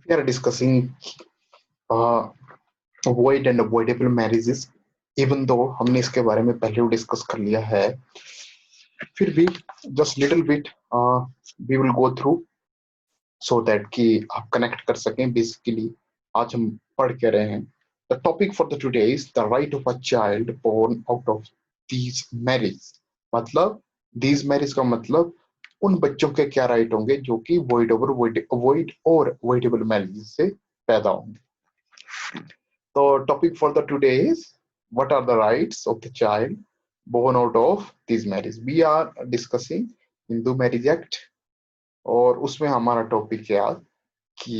We are discussing void and avoidable marriages. Even though हमने इसके बारे में पहले भी डिस्कस कर लिया है, फिर भी just little bit we will go through so that कि आप कनेक्ट कर सकें. बेसिकली आज हम पढ़ के रहे हैं. The topic for the today is the right of a child born out of these marriage. मतलब दीज मैरिज का मतलब उन बच्चों के क्या राइट होंगे जो कि वॉइड और वॉइडेबल मैरिज से पैदा होंगे. The topic for the today is what are the rights of the child born out of these marriage. We are discussing Hindu Marriage Act और उसमें हमारा टॉपिक है आज कि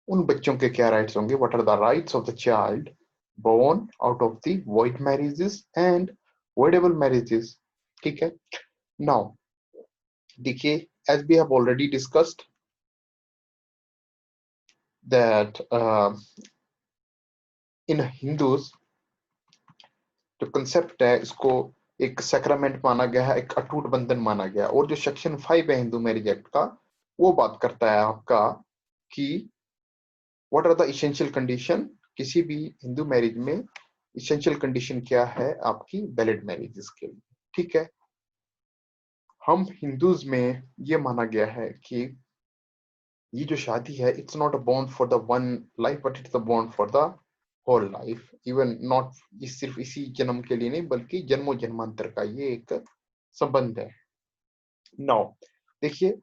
उन बच्चों के क्या राइट्स होंगे. What are the rights of the child born out of the void marriages and voidable marriages. ठीक है. Now देखिए, as we have already discussed that in Hindus जो कंसेप्ट है इसको एक सैक्रामेंट माना गया है, एक अटूट बंधन माना गया. और जो सेक्शन 5 है हिंदू मैरिज एक्ट का, वो बात करता है आपका कि what are the essential condition. किसी भी हिंदू मैरिज में इसेंशियल कंडीशन क्या है आपकी वैलिड मैरिजेस के लिए. ठीक है. हम हिंदूज में ये माना गया है कि ये जो शादी है, it's not a bond for the one life but it's a bond for the whole life. Even not सिर्फ इसी जन्म के लिए नहीं, बल्कि जन्मों जन्मांतर का ये एक संबंध है. नाउ देखिए,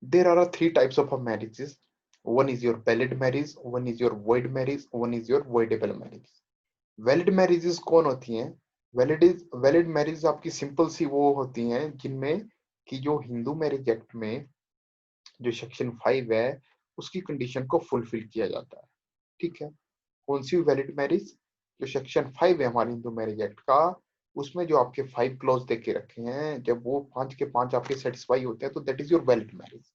there are 3 types of marriages. One is your valid marriage, one is your void marriage, one is your voidable marriage. Valid marriages कौन होती हैं? वैलिड मैरिज आपकी सिंपल सी वो होती हैं जिनमें कि जो हिंदू मैरिज एक्ट में जो सेक्शन 5 है उसकी कंडीशन को फुलफिल किया जाता है. ठीक है. कौन सी वैलिड मैरिज? जो सेक्शन 5 है हमारे हिंदू मैरिज एक्ट का, उसमें जो आपके 5 क्लॉज देके रखे हैं, जब वो 5 के 5 आपके सेटिस्फाई होते हैं तो that is your valid marriage.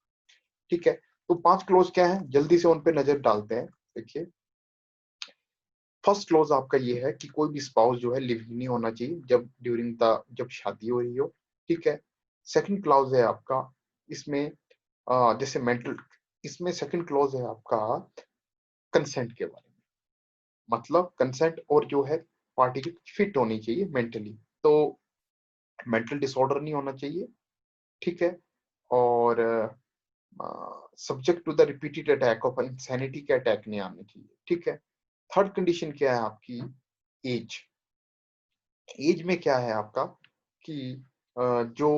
ठीक है. तो 5 क्लॉज क्या है, जल्दी से उन पे नजर डालते हैं. देखिए, फर्स्ट क्लॉज आपका ये है कि कोई भी स्पाउस जो है लिविंग नहीं होना चाहिए जब शादी हो रही हो. ठीक है. सेकंड क्लॉज है आपका इसमें जैसे मेंटल, इसमें सेकंड क्लॉज है आपका कंसेंट के बारे में. मतलब कंसेंट और जो है पार्टी की फिट होनी चाहिए मेंटली. तो मेंटल डिसऑर्डर नहीं होना चाहिए. ठीक है. और subject to the repeated attack of insanity के अटैक नहीं आने चाहिए. ठीक है. थर्ड कंडीशन क्या है आपकी? एज. एज में क्या है आपका कि जो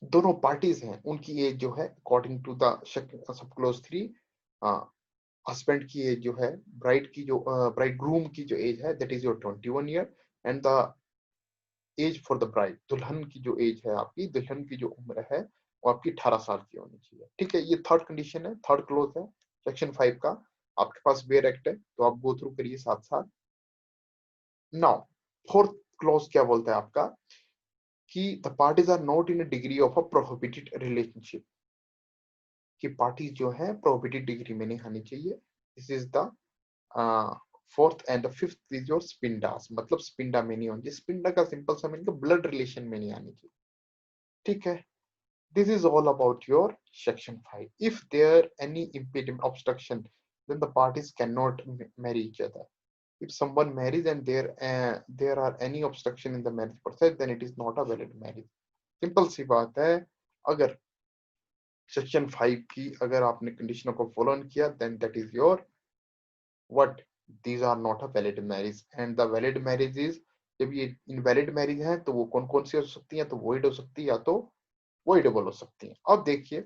दोनों पार्टीज हैं उनकी एज जो है according to the sub clause 3, husband की एज जो है, ब्राइड ग्रूम की जो एज है that is your 21 year, and the age for the bride, दुल्हन की जो एज है, आपकी दुल्हन की जो उम्र है वो आपकी 18 साल की होनी चाहिए. ठीक है. ये थर्ड कंडीशन है, थर्ड क्लोज है सेक्शन 5 का. आपके पास वेयर एक्ट है तो आप गो थ्रू करिए साथ साथ. नाउ फोर्थ क्लोज क्या बोलता है आपका कि the parties are not in a degree of a prohibited relationship. कि पार्टीज जो है प्रोहिबिटेड डिग्री में नहीं आनी चाहिए. This is the fourth. And fifth is your sapindas. मतलब स्पिंडा में नहीं होनी चाहिए. स्पिंडा का सिंपल सा मीनिंग ब्लड रिलेशन में नहीं आनी चाहिए. ठीक है. This is all about your section 5. If there any impediment obstruction, then the parties cannot marry each other. If someone marries and there are any obstruction in the marriage process, then it is not a valid marriage. Simple सी बात है. अगर section 5 की अगर आपने कंडीशनों को follow नहीं किया, then that is your what? These are not a valid marriage. And the valid marriage is, जब ये इनवैलिड मैरिज है तो वो कौन कौन सी हो सकती है? तो वॉइड हो सकती है या तो वॉइडेबल हो सकती है. अब देखिए,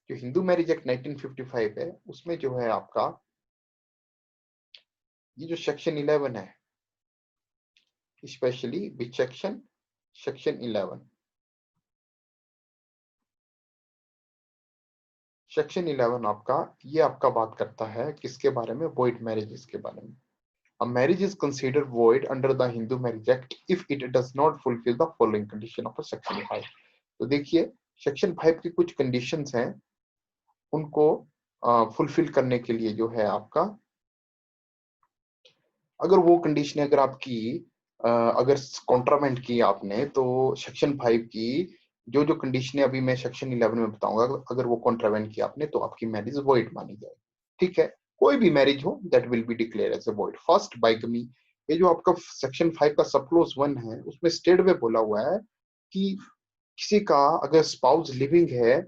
जो हिंदू मैरिज एक्ट 1955 है उसमें जो है आपका ये जो सेक्शन 11 है, specially which section? Section 11. Section 11 आपका ये आपका बात करता है किसके बारे में? वॉइड मैरिजेस के बारे में. A marriage is considered void under the Hindu Marriage Act if it does not fulfill the following condition of a section 5. तो देखिए, सेक्शन 5 की कुछ कंडीशंस हैं, उनको फुलफिल करने के लिए जो है आपका, अगर वो कंडीशन अगर आपकी अगर कॉन्ट्रामेंट की आपने तो सेक्शन 5 की जो जो कंडीशन अभी मैं सेक्शन 11 में बताऊंगा, अगर वो कॉन्ट्रावेंट किया आपने तो आपकी मैरिज वॉइड मानी जाएगी। ठीक है, कोई भी मैरिज हो that will be declare as a void. First bigamy, ये जो आपका सेक्शन 5 का सब क्लोज 1 है, उसमें स्टेट में बोला हुआ है कि किसी का अगर स्पाउस लिविंग है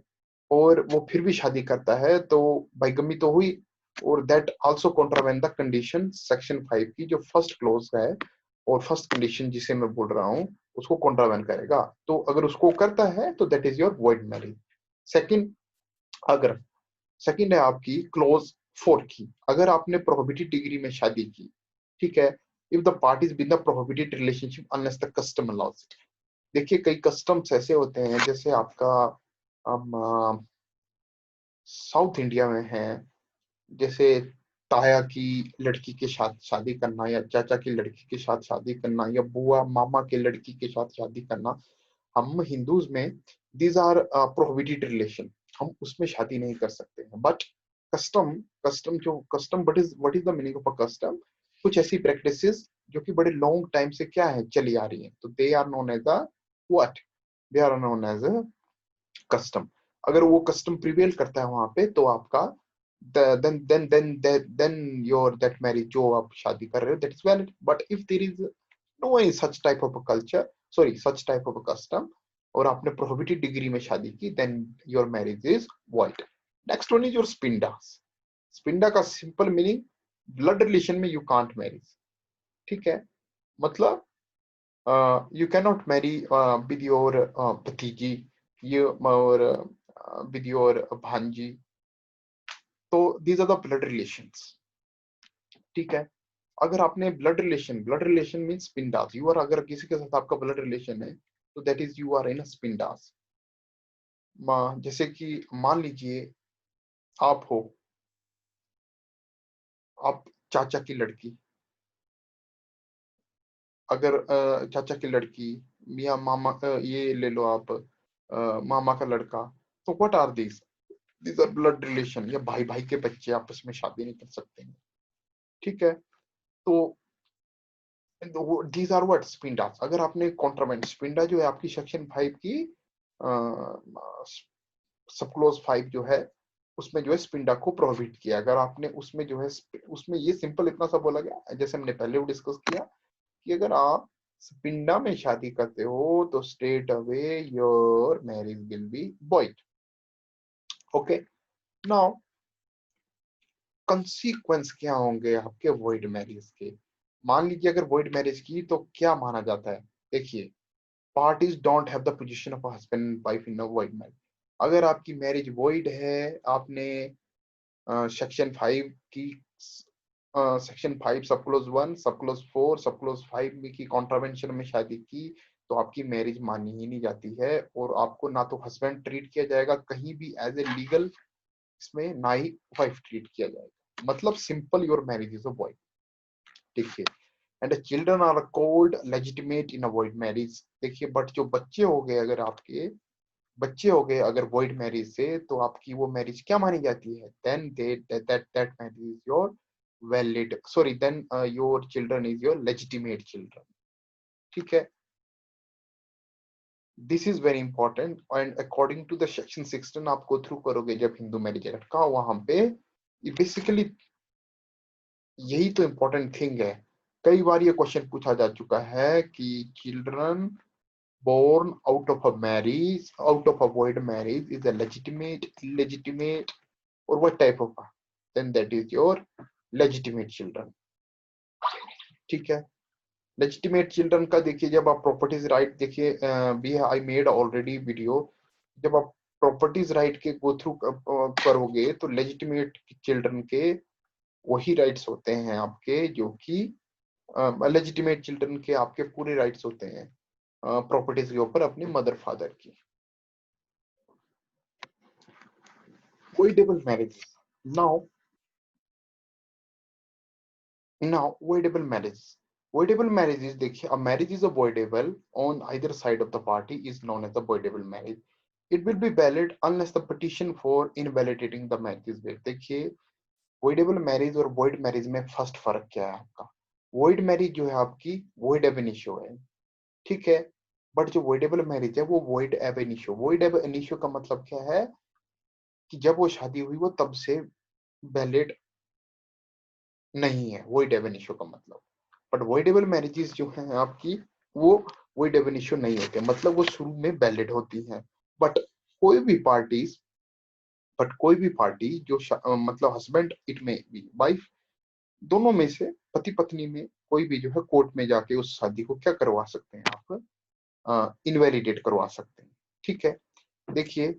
और वो फिर भी शादी करता है तो बाइगमी तो हुई, और that also contravene the condition section 5 की जो फर्स्ट क्लोज है, और फर्स्ट कंडीशन जिसे मैं बोल रहा हूँ उसको कॉन्ट्रावेंट करेगा। तो अगर उसको करता है तो that is your void marriage. Second, अगर सेकंड है आपकी क्लोज 4 की, अगर आपने प्रोहिबिटेड डिग्री में शादी की, ठीक है, if the parties been the prohibited relationship unless the custom allows. देखिए कई कस्टम्स ऐसे होते हैं, जैसे आपका साउथ इंडिया में है, जैसे ताया की लड़की के साथ शादी करना, या चाचा की लड़की के साथ शादी करना, या बुआ मामा के लड़की के साथ शादी करना। हम हिंदूज में दीज आर प्रोहिबिटेड रिलेशन, हम उसमें शादी नहीं कर सकते हैं। बट कस्टम, कस्टम जो custom, what is the meaning of a custom? कुछ ऐसी प्रैक्टिसेस जो कि बड़े लॉन्ग टाइम से क्या है चली आ रही है, तो they are known as a what, they are known as a custom. अगर वो कस्टम प्रिवेल करता है वहां पे तो आपका देन योर दैट मैरिज जो आप शादी कर रहे हो that is valid. But if there is no any such type of a culture, sorry such type of a custom, और आपने प्रोहिबिटेड डिग्री में शादी की, then your marriage is void. Next one is your sapindas. Sapinda का simple meaning blood relation में you can't marry. ठीक है, मतलब you cannot marry with your भतीजी, ये और with your भांजी, तो these are the blood relations। ठीक है, अगर आपने blood relation means pindas, you are, अगर किसी के साथ आपका ब्लड रिलेशन है तो that is you are in pindas. जैसे कि मान लीजिए आप हो, आप चाचा की लड़की, अगर चाचा की लड़की या मामा ये ले लो आप, मामा का लड़का, तो what are these are blood relation, या भाई भाई के बच्चे आपस में शादी नहीं कर सकते हैं। ठीक है, तो दीज आर व्हाट स्पिंडास। अगर आपने कॉन्ट्रावेंट, स्पिंडा जो है आपकी सेक्शन 5 की सब क्लोज 5 जो है उसमें जो है स्पिंडा को प्रोहिबिट किया। अगर आपने उसमें जो है उसमें ये सिंपल इतना सा बोला गया, जैसे हमने पहले भी डिस्कस किया, कि अगर आप पिंडा में शादी करते हो तो straight away your marriage will be void. Okay, now consequence क्या होंगे आपके वॉइड मैरिज के? मान लीजिए अगर वॉइड मैरिज की तो क्या माना जाता है? देखिए, parties don't have the position of husband and wife in a void marriage. अगर आपकी मैरिज वॉइड है, आपने सेक्शन 5 की सेक्शन 5 सब क्लोज 1, सब क्लोज 4, सब क्लोज 5 में की कॉन्ट्रावेंशन में शादी की, तो आपकी मैरिज मानी ही नहीं जाती है, और आपको ना तो हस्बैंड ट्रीट किया जाएगा कहीं भी एज ए लीगल, इसमें ना ही वाइफ ट्रीट किया जाएगा। मतलब simple, your marriage is a void. ठीक है, and children are called legitimate in a void marriage. देखिए, बट जो बच्चे हो गए, अगर आपके बच्चे हो गए अगर वॉइड मैरिज से, तो आपकी वो मैरिज क्या मानी जाती है? Then that marriage is your valid, sorry, then your children is your legitimate children. ठीक है, this is very important, and according to the section 16 आप गो थ्रू करोगे जब हिंदू मैरिज एक्ट का, वहां पे बेसिकली यही तो इम्पोर्टेंट थिंग है। कई बार ये क्वेश्चन पूछा जा चुका है कि children born out of a marriage, out of a void marriage, is a legitimate, illegitimate, or what type of? Then that is your legitimate children। ठीक है, legitimate children का देखिए, जब आप प्रॉपर्टीज राइट देखिए, भी आई मेड ऑलरेडी वीडियो, जब आप प्रॉपर्टीज राइट के गो थ्रू करोगे तो लेजिटिमेट चिल्ड्रन के वही राइट्स होते हैं आपके, जो कि लेजिटिमेट चिल्ड्रन के आपके पूरे राइट्स होते हैं प्रॉपर्टीज के ऊपर अपने मदर फादर की। voidable marriages, now voidable marriages, देखिए, a marriage is a voidable on either side of the party is known as a voidable marriage। it will be valid unless the petition for invalidating the marriage is valid। देखिए, voidable marriage और void marriage में first फर्क क्या है आपका? void marriage जो है आपकी void ab initio है, ठीक है, बट जो वॉइडेबल मैरिज है वो वॉइड एब इनिशियो। वॉइड एब इनिशियो का मतलब क्या है कि जब वो शादी हुई वो तब से वैलिड नहीं है, वॉइड एब इनिशियो का मतलब। बट वॉइडेबल मैरिजेस जो हैं आपकी, वो वॉइड एब इनिशियो नहीं होते, मतलब वो शुरू में वैलिड होती हैं। बट कोई भी पार्टीज बट कोई भी पार्टी जो मतलब हस्बैंड इट में भी वाइफ, दोनों में से पति पत्नी में कोई भी जो है कोर्ट में जाके उस शादी को क्या करवा सकते हैं आप, इनवैलिडेट करवा सकते हैं। ठीक है, देखिए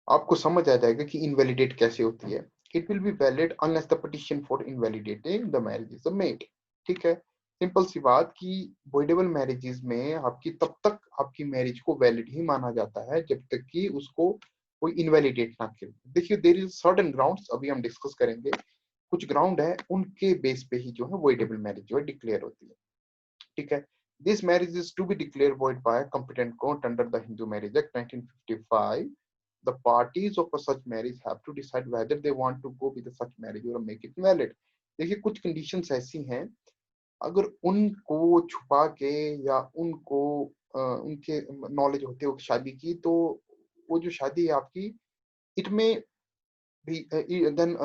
आपको समझ आ जाएगा कि इनवैलिडेट कैसे होती है। It will be valid unless the petition for invalidating the marriage is made. ठीक है, सिंपल सी बात कि वॉइडेबल मैरिजेस में आपकी तब तक आपकी मैरिज को वैलिड ही माना जाता है जब तक कि उसको कोई इनवैलिडेट ना करे। देखिए देयर इज सर्टेन ग्राउंड्स, अभी हम डिस्कस करेंगे। कुछ ग्राउंड है उनके बेस पे ही जो है वॉइडेबल मैरिज जो है डिक्लेयर होती है। ठीक है, this marriage is to be declare void by competent court under the Hindu Marriage Act 1955. The parties of a such marriage have to decide whether they want to go with such marriage or make it valid. देखिए कुछ conditions ऐसी हैं, अगर उनको छुपा के या उनको उनके नॉलेज होते हुए शादी की, तो वो जो शादी है आपकी, इट में भी then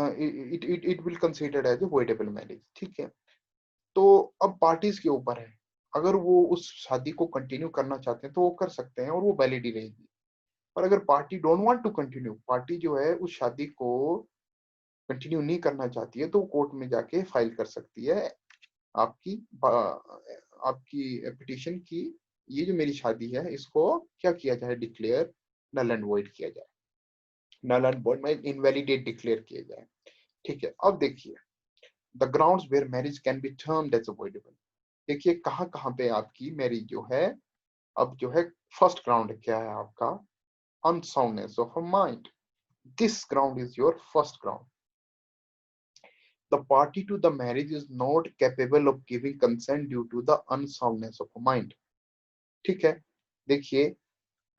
it will considered as a voidable marriage. ठीक है, तो अब पार्टीज के ऊपर है, अगर वो उस शादी को कंटिन्यू करना चाहते हैं तो वो कर सकते हैं और वो वैलिड ही रहेगी। और अगर party don't want to continue, party जो है उस शादी को कंटिन्यू नहीं करना चाहती है, तो कोर्ट में जाके फाइल कर सकती है आपकी आपकी पिटीशन की ये जो मेरी शादी है इसको क्या किया जाए, डिक्लेयर नल एंड वॉइड किया जाए, नल एंड वॉइड में इनवैलिडेट डिक्लेयर किया जाए। ठीक है, अब देखिए the grounds where marriage can be termed as avoidable. देखिए कहाँ कहाँ पे आपकी मैरिज जो है, अब जो है फर्स्ट ग्राउंड क्या है आपका, unsoundness of a mind. This ground is your first ground. The party to the marriage is not capable of giving consent due to the unsoundness of a mind. ठीक है, देखिए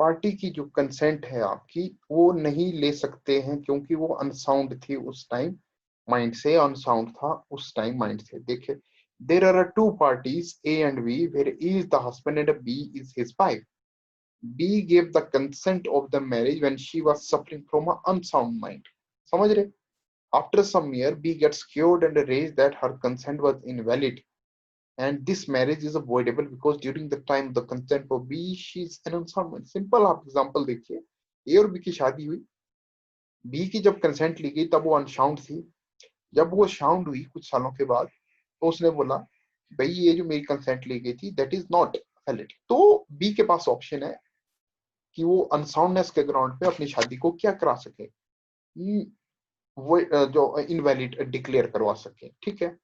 पार्टी की जो consent है आपकी वो नहीं ले सकते हैं क्योंकि वो अनसाउंड थी उस टाइम, माइंड से अनसाउंड था उस टाइम माइंड से। देखिए there are two parties A and B where A is the husband and B is his wife. B gave the consent of the marriage when she was suffering from an unsound mind. समझ रहे? After some year, B gets cured and raised that her consent was invalid, and this marriage is avoidable because during the time the consent for B, she is an unsound mind. Simple आप example देखिए, A और B की शादी हुई, B की जब consent ली गई तब वो अनसाउंड थी, जब वो साउंड हुई कुछ सालों के बाद, तो उसने बोला भाई ये जो मेरी कंसेंट ली गई थी दैट इज नॉट वैलिड। तो बी के पास ऑप्शन है कि वो अनसाउंडनेस के ग्राउंड पे अपनी शादी को क्या करा सके, वो जो इनवैलिड डिक्लेयर करवा सके। ठीक है,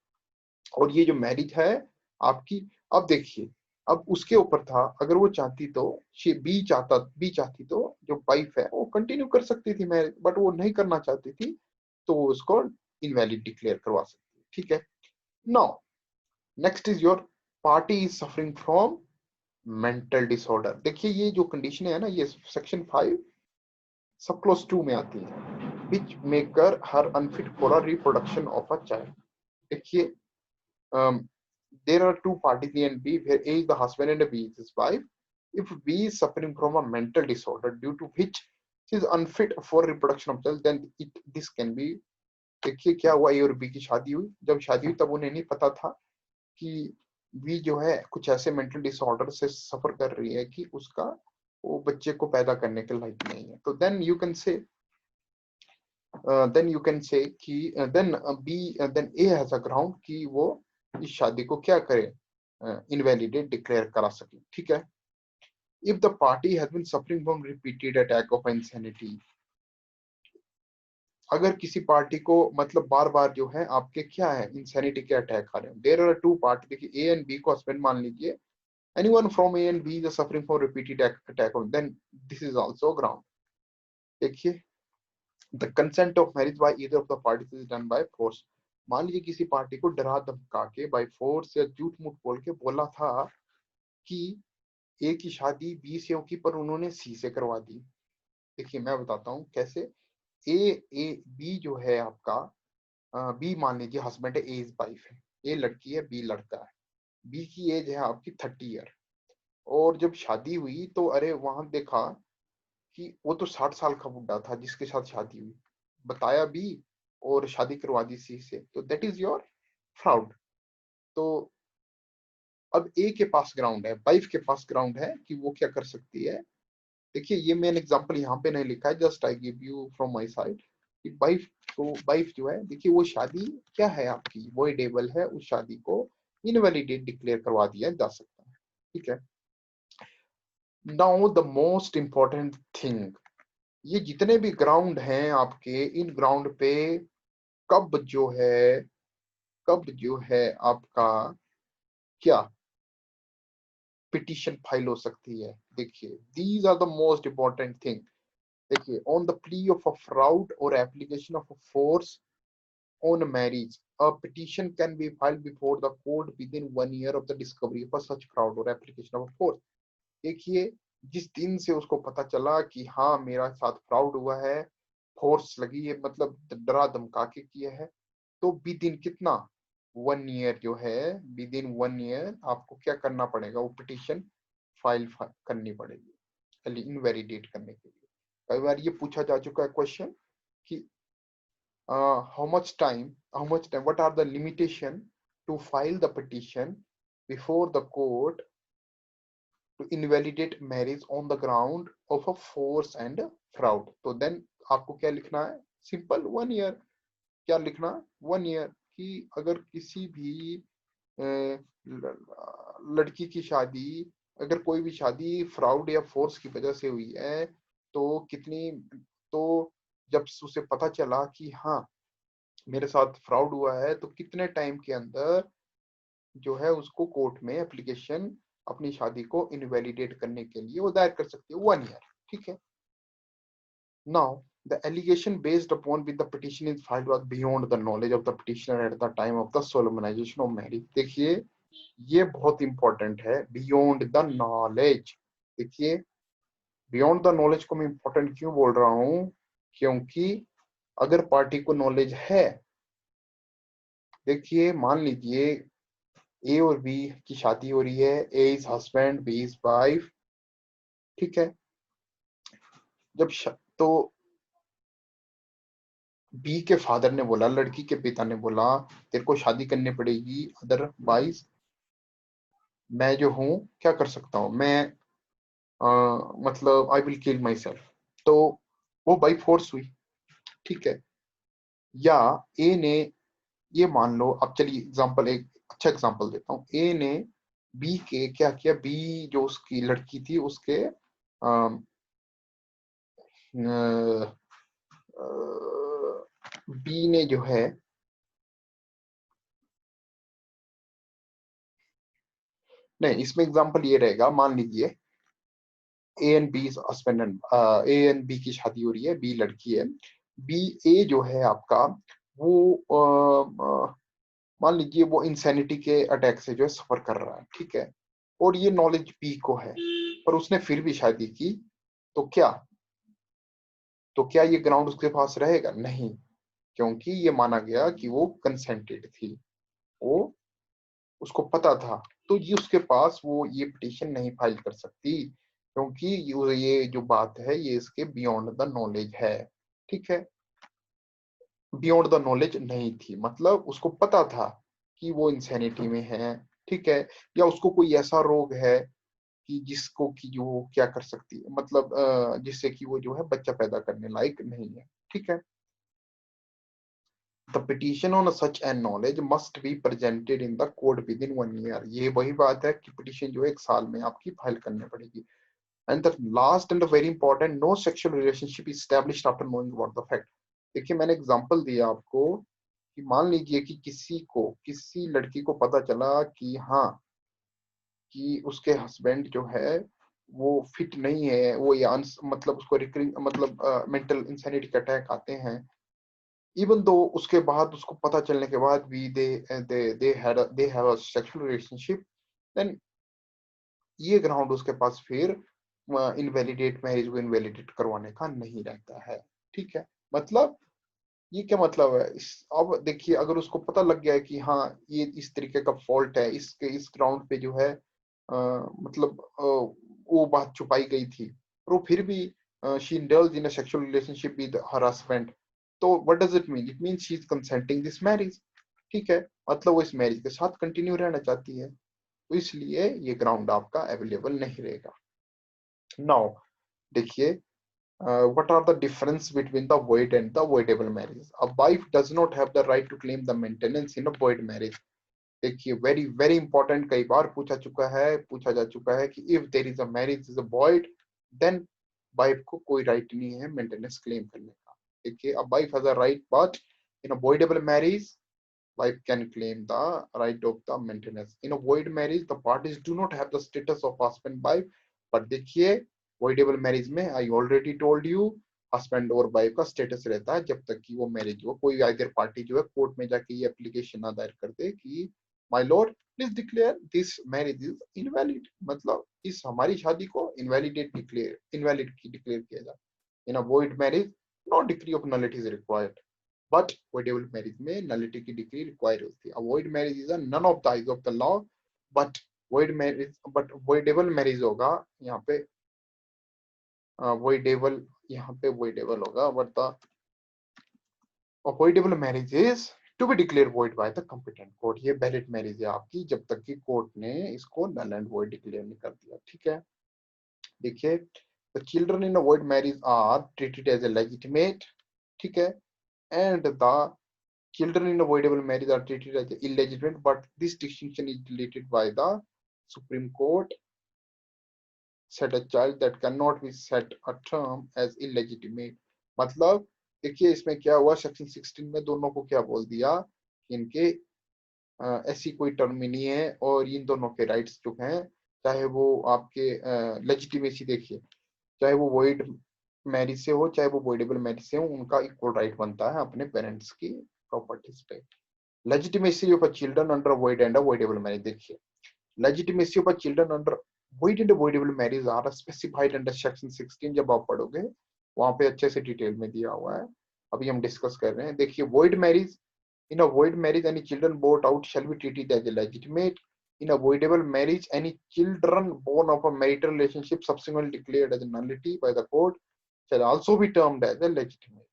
और ये जो मैरिज है आपकी, अब देखिए अब उसके ऊपर था, अगर वो चाहती तो बी चाहती तो जो वाइफ है वो कंटिन्यू कर सकती थी मैरिज, बट वो नहीं करना चाहती थी तो वो उसको इनवैलिड डिक्लेयर करवा सकती है। ठीक है, now next is your party is suffering from mental disorder. देखिए ये जो कंडीशन है ना, ये सेक्शन 5 सब क्लोज 2 में आती है, which make her unfit for a reproduction of a child. देखिए there are two parties A and B where A is the husband and B is his wife. If B is suffering from a mental disorder due to which she is unfit for reproduction of child, then this can be। देखिए क्या हुआ, A और B की शादी हुई, जब शादी हुई तब उन्हें नहीं पता था कि बी जो है कुछ ऐसे मेंटल डिसऑर्डर से सफर कर रही है कि उसका वो बच्चे को पैदा करने के लायक नहीं है। तो देन यू कैन से कि then A has a ground कि वो इस शादी को क्या करे, इनवैलिडेट डिक्लेयर करा सके। ठीक है, if the party has been suffering from repeated attack of insanity, अगर किसी पार्टी को मतलब बार बार जो है आपके क्या है इंसैनिटी के अटैक आ रहे हैं, देयर आर टू पार्टी, देखिए ए एंड बी को हस्बैंड मान लीजिए, anyone from A and B is suffering from repeated attack on, then this is also ground। देखिए the consent of marriage by either of the parties is done by force। मान लीजिए किसी party को डरा धमका के बाय फोर्स या झूठ मूठ बोल के बोला था कि ए की शादी बी से होगी, पर उन्होंने सी से करवा दी। देखिए मैं बताता हूँ कैसे। ए ए बी जो है आपका, बी मान लीजिए हस्बैंड है, ए इज वाइफ है, ए लड़की है बी लड़का है, बी की एज है आपकी 30 ईयर, और जब शादी हुई तो अरे वहां देखा कि वो तो 60 साल का बुड्ढा था जिसके साथ शादी हुई, बताया भी और शादी करवा दी सी से, तो दैट इज योर फ्रॉड। तो अब ए के पास ग्राउंड है, वाइफ के पास ग्राउंड है कि वो क्या कर सकती है। देखिए ये मैंने एग्जांपल यहाँ पे नहीं लिखा है, just I give you from my side कि वाइफ को, वाइफ जो है देखिए वो शादी क्या है आपकी वॉइडेबल है, उस शादी को इनवैलिडेट डिक्लेयर करवा दिया जा सकता है। ठीक है, now the most important thing, ये जितने भी ग्राउंड हैं आपके, इन ग्राउंड पे कब जो है, कब जो है आपका क्या पिटीशन फाइल हो सकती है। देखिए these are the most important thing. देखिए on the plea of a fraud और application of a force on marriage, a petition can be filed before the court within 1 year of the discovery of such fraud or application of force। देखिए जिस दिन से उसको पता चला कि हाँ मेरा साथ फ्रॉड हुआ है, फोर्स लगी है, मतलब डरा धमका के किया है, तो विद इन कितना 1 ईयर जो है, विद इन 1 ईयर आपको क्या करना पड़ेगा, वो पिटीशन फाइल करनी पड़ेगी इनवैलिडेट करने के लिए। कई बार ये पूछा जा चुका है क्वेश्चन कि how much time, what are the limitation to file the petition before the court to invalidate marriage on the ground of a force and fraud। तो देन आपको क्या लिखना है, सिंपल 1 ईयर। क्या लिखना, 1 ईयर, कि अगर किसी भी लड़की की शादी, अगर कोई भी शादी फ्रॉड या फोर्स की वजह से हुई है, तो कितनी, तो जब उसे पता चला कि हाँ मेरे साथ फ्रॉड हुआ है, तो कितने टाइम के अंदर जो है उसको कोर्ट में एप्लीकेशन अपनी शादी को इनवैलिडेट करने के लिए वो दायर कर सकती है, 1 ईयर। ठीक है, now the allegation based upon with the petition is filed was beyond the knowledge of the petitioner at the time of the solemnization of marriage. देखिए ये बहुत इंपॉर्टेंट है, बियॉन्ड द नॉलेज। देखिए बियॉन्ड द नॉलेज को मैं important क्यों बोल रहा हूं, क्योंकि अगर पार्टी को नॉलेज है, देखिए मान लीजिए ए और बी की शादी हो रही है, A is husband, B is wife. ठीक है, जब तो बी के फादर ने बोला, लड़की के पिता ने बोला तेरे को शादी करनी पड़ेगी, अदरवाइज मैं जो हूं क्या कर सकता हूं, मैं मतलब I will kill my self. तो वो बाई फोर्स हुई। ठीक है, या ए ने, ये मान लो, अब चलिए एग्जांपल, एक अच्छा एग्जांपल देता हूँ, ए ने बी के क्या किया, बी जो उसकी लड़की थी उसके बी ने जो है, नहीं इसमें एग्जांपल ये रहेगा, मान लीजिए A and B husband and, A and B की शादी हो रही है, बी लड़की है, बी ए जो है आपका वो मान लीजिए वो इंसैनिटी के अटैक से जो है सफर कर रहा है। ठीक है, और ये नॉलेज बी को है, पर उसने फिर भी शादी की, तो क्या, तो क्या ये ग्राउंड उसके पास रहेगा, नहीं, क्योंकि ये माना गया कि वो कंसेंटेड थी, वो उसको पता था, तो ये उसके पास वो ये पिटीशन नहीं फाइल कर सकती, क्योंकि ये जो बात है ये इसके बियॉन्ड द नॉलेज है। ठीक है, बियॉन्ड द नॉलेज नहीं थी, मतलब उसको पता था कि वो इंसैनिटी में है। ठीक है, या उसको कोई ऐसा रोग है कि जिसको कि जो क्या कर सकती है, मतलब जिससे कि वो जो है बच्चा पैदा करने लायक नहीं है। ठीक है, the petition on such an knowledge must be presented in the court within 1 year। ये वही बात है कि पिटीशन जो है 1 साल में आपकी फाइल करनी पड़ेगी। And the last and very important, no sexual relationship established after knowing about the fact. देखिए मैंने एग्जांपल दिया आपको कि मान लीजिए कि किसी को, किसी लड़की को पता चला कि हाँ कि उसके हस्बैंड जो है वो फिट नहीं है, वो या मतलब उसको रिकरिंग मतलब मेंटल इंसैनिटी के अटैक आते हैं, इवन दो उसके बाद उसको पता चलने के बाद भी they have a sexual relationship, then ये ग्राउंड उसके पास फिर इनवैलिडेट मैरिज को इनवैलिडेट करवाने का नहीं रहता है। ठीक है, मतलब ये क्या मतलब है इस, अब देखिए अगर उसको पता लग गया है कि हाँ ये इस तरीके का फॉल्ट है, इसके इस ग्राउंड पे जो है मतलब वो बात छुपाई गई थी, और वो फिर भी she indulge in a sexual relationship with her husband. तो what does it mean? It mean she is consenting this marriage. ठीक है, मतलब वो इस मैरिज के साथ कंटिन्यू रहना चाहती है, तो इसलिए ये ग्राउंड आपका अवेलेबल नहीं रहेगा। नाउ देखिए, what are the difference between the void and the voidable marriage? A wife does not have the right to claim the maintenance in a void marriage. देखिए, वेरी वेरी इंपॉर्टेंट, कई बार पूछा जा चुका है कि if there is a marriage is a void, then wife को कोई राइट नहीं है मेंटेनेंस क्लेम करने का। देखिए, a wife has a right, but in a voidable marriage wife can claim the right of the maintenance. In a void marriage, the parties do not have the status of husband wife. But देखिए, voidable marriage में I already told you, husband और wife का status रहता है जब तक कि वो मैरिज हो। कोई आइदर पार्टी जो है कोर्ट में जाके ये एप्लीकेशन ना दायर कर दे कि my Lord please declare this marriage is invalid, मतलब इस हमारी शादी को इनवैलिड की डिक्लेयर किया जाए। In a void marriage, no degree of nullity is required, but voidable marriage में नलिटी की डिग्री रिक्वायर होती है। A void marriage is none of the eyes of the law, but voidable marriage होगा यहाँ पे, voidable यहाँ पे voidable होगा, but the voidable marriage is to be declare void by the competent court। ये वैलिड मैरिज है आपकी जब तक कि कोर्ट ने इसको नल एंड void डिक्लेयर नहीं कर दिया। ठीक है, देखिए, the children in a void marriage are treated as a legitimate, ठीक है, and the children in a voidable marriage are treated as illegitimate, but this distinction is deleted by the Supreme Court said a child that cannot be set a term as illegitimate। मतलब देखिए, इसमें क्या हुआ, section 16 में दोनों को क्या बोल दिया कि इनके ऐसी कोई टर्म ही नहीं है, और इन दोनों के राइट्स जो हैं, चाहे वो आपके लेजिटिमेसी देखिए, चाहे वो वॉइड मैरिज से हो चाहे वो वॉइडेबल मैरिज से हो, उनका इक्वल राइट बनता है अपने पेरेंट्स की प्रॉपर्टीज पे। Legitimacy of a children under a void and a voidable marriage, देखिए, legitimacy of a children under void and a voidable marriage are specified under section 16। जब आप पढ़ोगे वहां पे अच्छे से डिटेल में दिया हुआ है, अभी हम डिस्कस कर रहे हैं। देखिए, void marriage, in a void marriage any children brought out shall be treated as a legitimate। In a voidable marriage any children born of a marital relationship subsequently declared as a nullity by the court shall also be termed as a legitimate।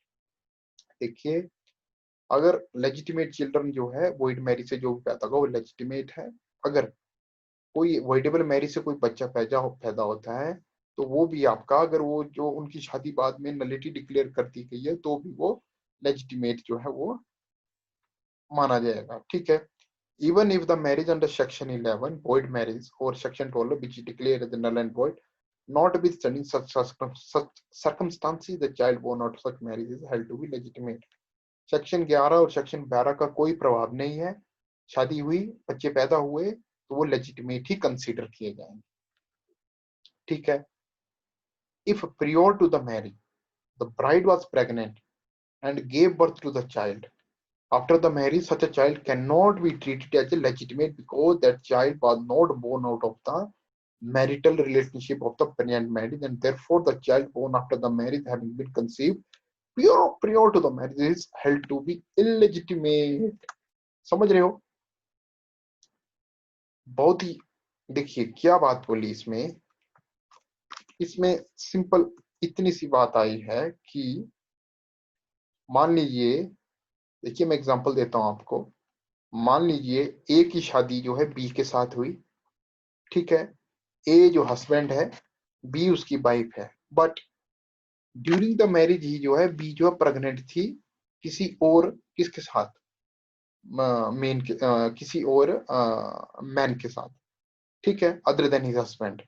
देखिए, अगर legitimate children जो है void marriage से जो भी पैदा होगा वो लेजिटिमेट है। अगर कोई वॉइडेबल मैरिज से कोई बच्चा पैदा होता है, तो वो भी आपका, अगर वो जो उनकी शादी बाद में नलिटी डिक्लेयर कर दी गई है, तो भी वो लेजिटिमेट जो है वो माना जाएगा। ठीक है, even if the marriage under section 11 void marriage or section 12 which is declared as null and void, notwithstanding such circumstances the child born out of such marriage is held to be legitimate। Section 11 और section 12 का कोई प्रभाव नहीं है, शादी हुई, बच्चे पैदा हुए, तो वो लेजिटिमेट ही कंसीडर किए जाएंगे। ठीक है, if prior to the marriage the bride was pregnant and gave birth to the child, after the marriage such a child cannot be treated as a legitimate because that child was not born out of the marital relationship of the parent marriage, and therefore the child born after the marriage having been conceived prior to the marriage is held to be illegitimate। समझ रहे हो? बहुत ही, देखिए क्या बात बोली इसमें, इसमें सिंपल इतनी सी बात आई है कि मान लीजिए, देखिए मैं एग्जांपल देता हूं आपको। मान लीजिए ए की शादी जो है बी के साथ हुई, ठीक है, ए जो हस्बैंड है, बी उसकी वाइफ है, बट ड्यूरिंग द मैरिज ही जो है बी जो है प्रेग्नेंट थी किसी और, किसके साथ, किसी और मैन के साथ, ठीक है, अदर देन हिज हस्बैंड।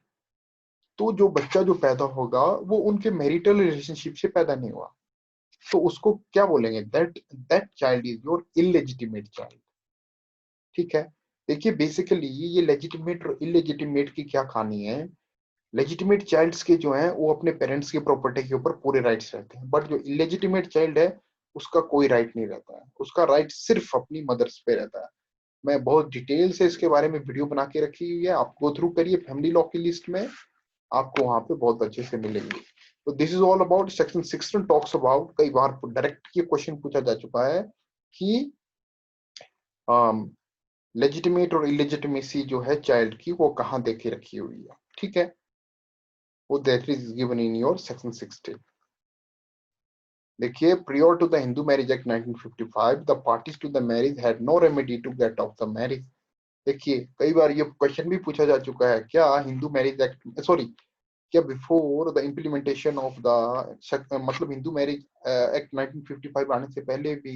तो जो बच्चा जो पैदा होगा वो उनके मैरिटल रिलेशनशिप से पैदा नहीं हुआ, तो उसको क्या बोलेंगे, that that child is your illegitimate child. ठीक है, देखिए बेसिकली ये लेजिटिमेट और इलेजिटिमेट की क्या कहानी है। लेजिटिमेट चाइल्ड्स के जो है वो अपने पेरेंट्स की प्रॉपर्टी के ऊपर पूरे राइट्स रहते हैं, बट जो इलेजिटिमेट चाइल्ड है उसका कोई राइट नहीं रहता है, उसका राइट सिर्फ अपनी मदर्स पे रहता है। मैं बहुत डिटेल से इसके बारे में वीडियो बना के रखी हुई है, आप गो थ्रू करिए फैमिली लॉ की लिस्ट में, आपको वहां पे बहुत अच्छे से मिलेंगे। तो this is all about section 16 talks about, कई बार डायरेक्ट ये क्वेश्चन पूछा जा चुका है कि लेजिटिमेट और इलेजिटिमेसी जो है चाइल्ड की वो कहाँ देखे रखी हुई है, ठीक है, वो that is given in your section 16। देखिए, prior to the Hindu Marriage Act 1955, the parties to the marriage had no remedy to get off the marriage। देखिए, कई बार ये क्वेश्चन भी पूछा जा चुका है, क्या हिंदू मैरिज एक्ट, सॉरी, क्या before the implementation of the, मतलब हिंदू मैरिज एक्ट 1955 आने से पहले भी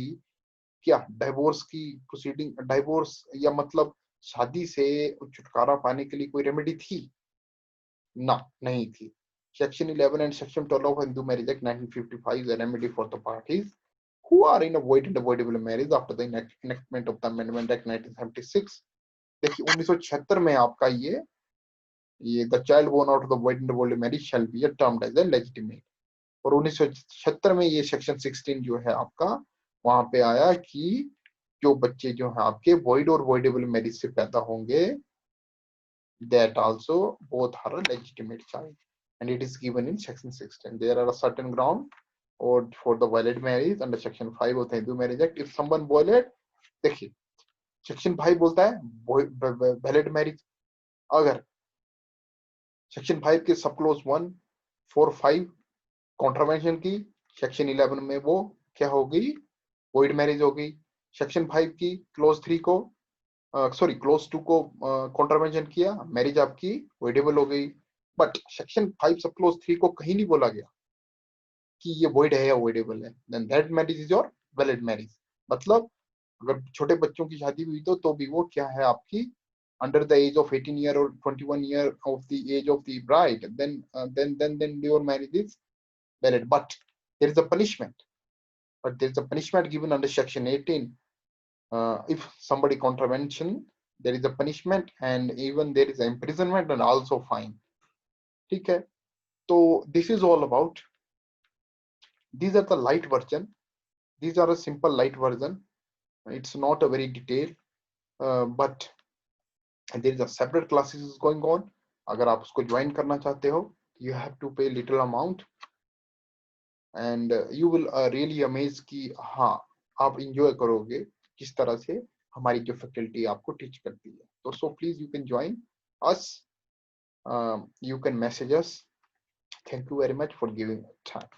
क्या डिवोर्स की प्रोसीडिंग, डिवोर्स या मतलब शादी से छुटकारा पाने के लिए कोई रेमेडी थी? ना, नहीं थी। Section 11 and section 12 of Hindu Marriage Act 1955 is a remedy for the parties who are in a void and avoidable marriage after the enactment of the Amendment Act 1976। देखिए, 1976 में आपका ये the child born out of the void and avoidable marriage shall be termed as a legitimate। और 1976 में ये section 16 जो है आपका वहां पे आया कि जो बच्चे जो है आपके void और voidable मैरिज से पैदा होंगे, that also both are a legitimate child, and it is given in section 16। There are a certain ground or for the valid marriage under section 5 of the Hindu Marriage Act। if someone violate, देखिए section 5 बोलता है valid marriage, अगर section 5 के सब close 1, 4, 5 contravention की, section 11 में वो क्या होगी, वॉइड मैरिज होगी। सेक्शन 5 की क्लोज 3 को, सॉरी क्लोज 2 को कॉन्ट्रावेंशन किया, मैरिज आपकी वॉइडेबल हो गई। बट सेक्शन 5 सब क्लोज 3 को कहीं नहीं बोला गया कि ये वॉइड है या वॉइडेबल है, then that marriage is your valid marriage. मतलब अगर छोटे बच्चों की शादी हुई तो भी वो क्या है आपकी under the age of 18 year और 21 year of the age of the bride, then your marriage is valid। but there is a punishment, given under section 18। if somebody contravention, there is a punishment and even there is imprisonment and also fine, ठीक है। तो this is all about, these are the light version, these are a simple light version, it's not a very detailed, but there is a separate classes is going on। अगर आप उसको join करना चाहते हो, you have to pay little amount and you will really amaze कि हाँ आप enjoy करोगे किस तरह से हमारी जो फैकल्टी आपको टीच करती है। तो so please you can join us, you can message us। Thank you very much for giving time।